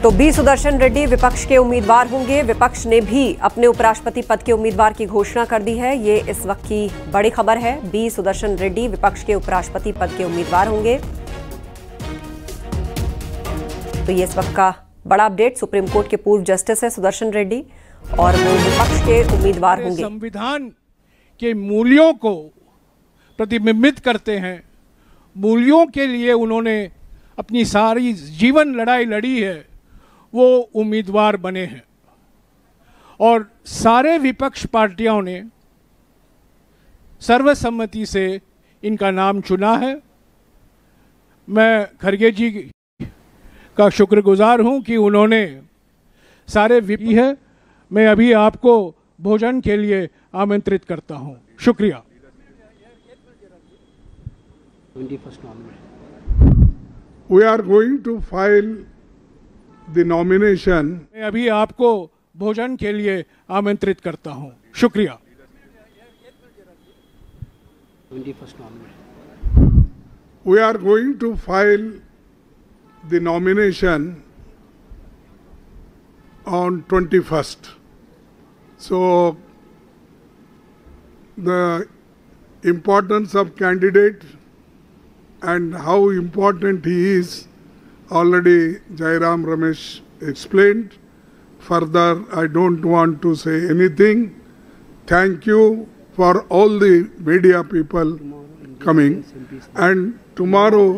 तो बी सुदर्शन रेड्डी विपक्ष के उम्मीदवार होंगे। विपक्ष ने भी अपने उपराष्ट्रपति पद के उम्मीदवार की घोषणा कर दी है। ये इस वक्त की बड़ी खबर है। बी सुदर्शन रेड्डी विपक्ष के उपराष्ट्रपति पद के उम्मीदवार होंगे। तो ये इस वक्त का बड़ा अपडेट। सुप्रीम कोर्ट के पूर्व जस्टिस है सुदर्शन रेड्डी और वो विपक्ष के उम्मीदवार होंगे। संविधान के मूल्यों को प्रतिबिंबित करते हैं। मूल्यों के लिए उन्होंने अपनी सारी जीवन लड़ाई लड़ी है, वो उम्मीदवार बने हैं और सारे विपक्ष पार्टियों ने सर्वसम्मति से इनका नाम चुना है। मैं खड़गे जी का शुक्रगुजार हूं कि उन्होंने सारे विपी है। मैं अभी आपको भोजन के लिए आमंत्रित करता हूं। शुक्रिया। We are going to file the nomination. मैं अभी आपको भोजन के लिए आमंत्रित करता हूं। शुक्रिया। We are going to file the nomination on 21st. So the importance of candidate and how important he is already Jairam Ramesh explained. Further, I don't want to say anything. Thank you for all the media people coming. And tomorrow,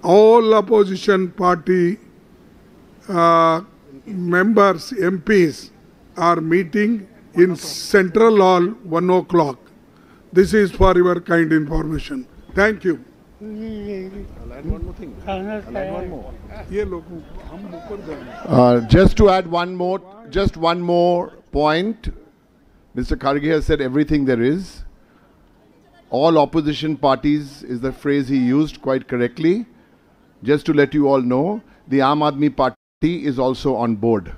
all opposition party members, MPs are meeting in Central Hall 1 o'clock. This is for your kind information. Thank you. Just to add one more point. Mr. Kharge has said everything there is. All opposition parties is the phrase he used quite correctly. Just to let you all know, the Aam Aadmi Party is also on board.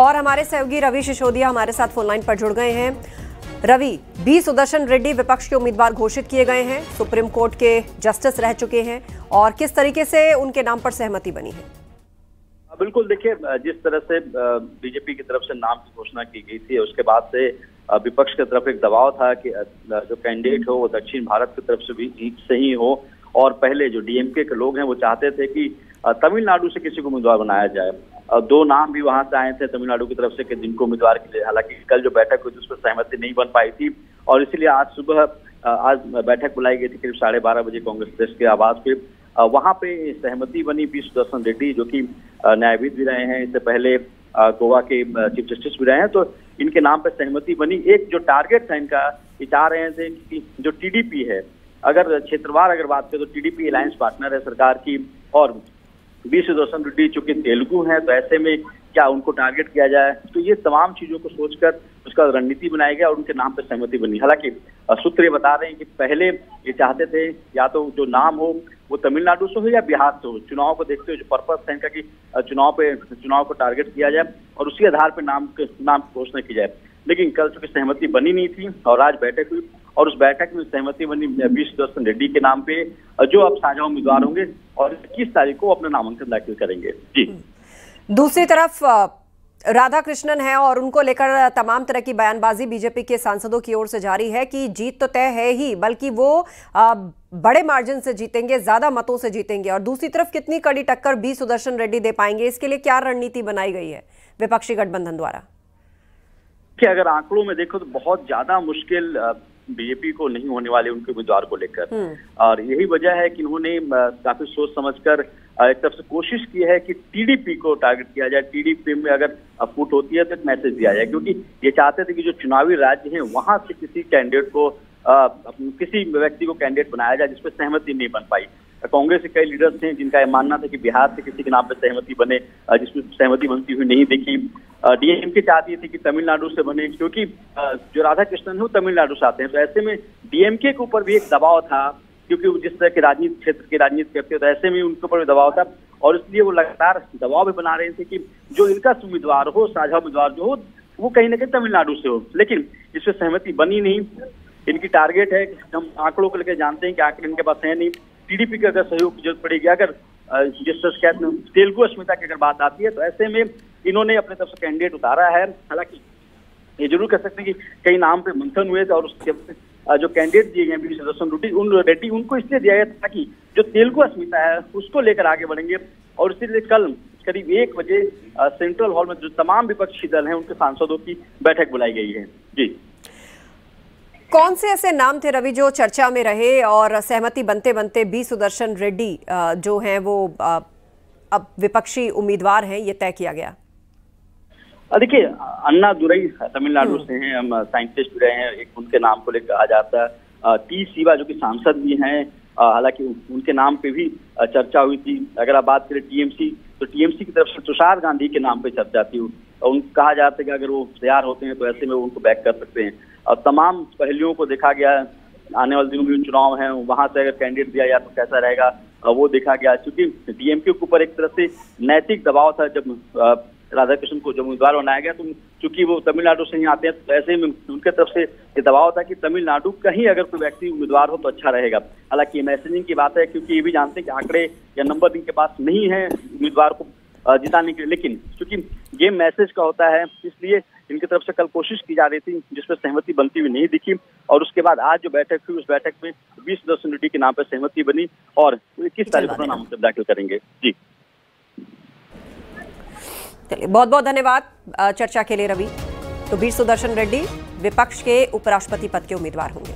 और हमारे सहयोगी रवि सिसोदिया हमारे साथ phone line पर जुड़ गए हैं। Ravi, B Sudarshan Reddy विपक्ष के उम्मीदवार घोषित किए गए हैं, सुप्रीम कोर्ट के जस्टिस रह चुके हैं और किस तरीके से उनके नाम पर सहमति बनी है? बिल्कुल, देखिए, जिस तरह से बीजेपी की तरफ से नाम की घोषणा की गई थी, उसके बाद से विपक्ष की तरफ एक दबाव था कि जो कैंडिडेट हो वो दक्षिण भारत की तरफ से ही हो और पहले जो डीएमके के लोग हैं वो चाहते थे कि तमिलनाडु से किसी को उम्मीदवार बनाया जाए। दो नाम भी वहां से आए थे तमिलनाडु की तरफ से कि जिनको उम्मीदवार के लिए, हालांकि कल जो बैठक हुई थी उस पर सहमति नहीं बन पाई थी और इसीलिए आज सुबह आज बैठक बुलाई गई थी करीब 12:30 बजे कांग्रेस अध्यक्ष के आवास पे। वहां पे सहमति बनी। बी सुदर्शन रेड्डी जो कि न्यायविद भी रहे हैं, इससे पहले गोवा के चीफ जस्टिस भी रहे हैं, तो इनके नाम पे सहमति बनी। एक जो टारगेट था इनका, ये चाह रहे थे कि जो टीडीपी है, अगर क्षेत्रवार अगर बात करें तो टीडीपी अलायंस पार्टनर है सरकार की और बी सुदर्शन रेड्डी चूंकि तेलुगु हैं, तो ऐसे में क्या उनको टारगेट किया जाए, तो ये तमाम चीजों को सोचकर उसका रणनीति बनाया गया और उनके नाम पर सहमति बनी। हालांकि सूत्र ये बता रहे हैं कि पहले ये चाहते थे या तो जो नाम हो वो तमिलनाडु से हो या बिहार से हो। चुनाव को देखते हुए जो पर्पस है इनका कि चुनाव को टारगेट किया जाए और उसी आधार पर नाम की घोषणा की जाए। लेकिन कल चूंकि सहमति बनी नहीं थी और आज बैठक हुई और उस बैठक में सहमति बनी बी सुदर्शन रेड्डी के नाम पे, जो अब साझा उम्मीदवार होंगे और 21 तारीख को अपना नामांकन दाखिल करेंगे। जी, दूसरी तरफ राधा कृष्णन है और उनको लेकर तमाम तरह की बयानबाजी बीजेपी के सांसदों की ओर से जारी है कि जीत तो तय है ही, बल्कि वो बड़े मार्जिन से जीतेंगे, ज्यादा मतों से जीतेंगे। और दूसरी तरफ कितनी कड़ी टक्कर बी सुदर्शन रेड्डी दे पाएंगे, इसके लिए क्या रणनीति बनाई गई है विपक्षी गठबंधन द्वारा? कि अगर आंकड़ों में देखो तो बहुत ज्यादा मुश्किल बीजेपी को नहीं होने वाले उनके उम्मीदवार को लेकर, और यही वजह है कि उन्होंने काफी सोच समझकर एक तरफ से कोशिश की है कि टीडीपी को टारगेट किया जाए। टीडीपी में अगर फूट होती है तो एक मैसेज दिया जाए, क्योंकि ये चाहते थे कि जो चुनावी राज्य हैं वहां से किसी कैंडिडेट को किसी व्यक्ति को कैंडिडेट बनाया जाए जिसपे सहमति नहीं बन पाई। कांग्रेस के कई लीडर्स हैं जिनका यह मानना था कि बिहार से किसी के नाम पर सहमति बने, जिसमें सहमति बनती हुई नहीं दिखी। डीएमके चाहती थी कि तमिलनाडु से बने, क्योंकि जो राधा कृष्णन है वो तमिलनाडु से आते हैं, तो ऐसे में डीएमके के ऊपर भी एक दबाव था, क्योंकि वो जिस तरह के राजनीति क्षेत्र की राजनीति करते हैं, तो ऐसे में उनके ऊपर भी दबाव था और इसलिए वो लगातार दबाव भी बना रहे थे कि जो इनका उम्मीदवार हो, साझा उम्मीदवार जो हो, वो कहीं ना कहीं तमिलनाडु से हो। लेकिन इसमें सहमति बनी नहीं इनकी टारगेट है कि हम आंकड़ों को लेकर जानते हैं कि आंकड़े इनके पास है नहीं। टीडीपी के अगर सहयोग की जरूरत पड़ेगी, अगर जिस तरह कहते हैं तेलुगु अस्मिता की अगर बात आती है, तो ऐसे में इन्होंने अपने तरफ से कैंडिडेट उतारा है। हालांकि ये जरूर कह सकते हैं कि कई नाम पे मंथन हुए थे और उसके जो कैंडिडेट दिए गए वी सुदर्शन रेड्डी उनको इसलिए दिया गया ताकि जो तेलुगु अस्मिता है उसको लेकर आगे बढ़ेंगे। और इसीलिए कल करीब 1 बजे सेंट्रल हॉल में जो तमाम विपक्षी दल हैं उनके सांसदों की बैठक बुलाई गई है। जी, कौन से ऐसे नाम थे रवि जो चर्चा में रहे और सहमति बनते बनते वी सुदर्शन रेड्डी जो हैं वो अब विपक्षी उम्मीदवार हैं, ये तय किया गया? देखिए, अन्ना दुरई तमिलनाडु से हैं, हम साइंटिस्ट भी रहे हैं, एक उनके नाम को लेकर कहा जाता है। टी शिवा जो कि सांसद भी हैं, हालांकि उनके नाम पे भी चर्चा हुई थी। अगर आप बात करें टीएमसी, तो टीएमसी की तरफ से तुषार गांधी के नाम पे चर्चा थी। कहा जाता है कि अगर वो तैयार होते हैं तो ऐसे में वो उनको बैक कर सकते हैं। और तमाम पहलुओं को देखा गया। आने वाले दिनों में चुनाव है, वहां से अगर कैंडिडेट दिया जाए तो कैसा रहेगा वो देखा गया। चूंकि डीएमके के ऊपर एक तरह से नैतिक दबाव था जब राधाकृष्णन को जब उम्मीदवार बनाया गया, तो चूंकि वो तमिलनाडु से ही आते हैं, तो ऐसे में उनके तरफ से ये दबाव था कि तमिलनाडु कहीं अगर कोई व्यक्ति उम्मीदवार हो तो अच्छा रहेगा। हालांकि ये मैसेजिंग की बात है, क्योंकि ये भी जानते हैं कि आंकड़े या नंबर इनके पास नहीं है उम्मीदवार को जिताने के लिए, लेकिन चूंकि गेम मैसेज का होता है इसलिए इनकी तरफ से कल कोशिश की जा रही थी, जिसमें सहमति बनती हुई नहीं दिखी। और उसके बाद आज जो बैठक हुई, उस बैठक में वी सुदर्शन रेड्डी के नाम पर सहमति बनी और 21 तारीख को नाम दाखिल करेंगे। जी, चलिए, बहुत बहुत धन्यवाद चर्चा के लिए रवि। तो वी सुदर्शन रेड्डी विपक्ष के उपराष्ट्रपति पद के उम्मीदवार होंगे।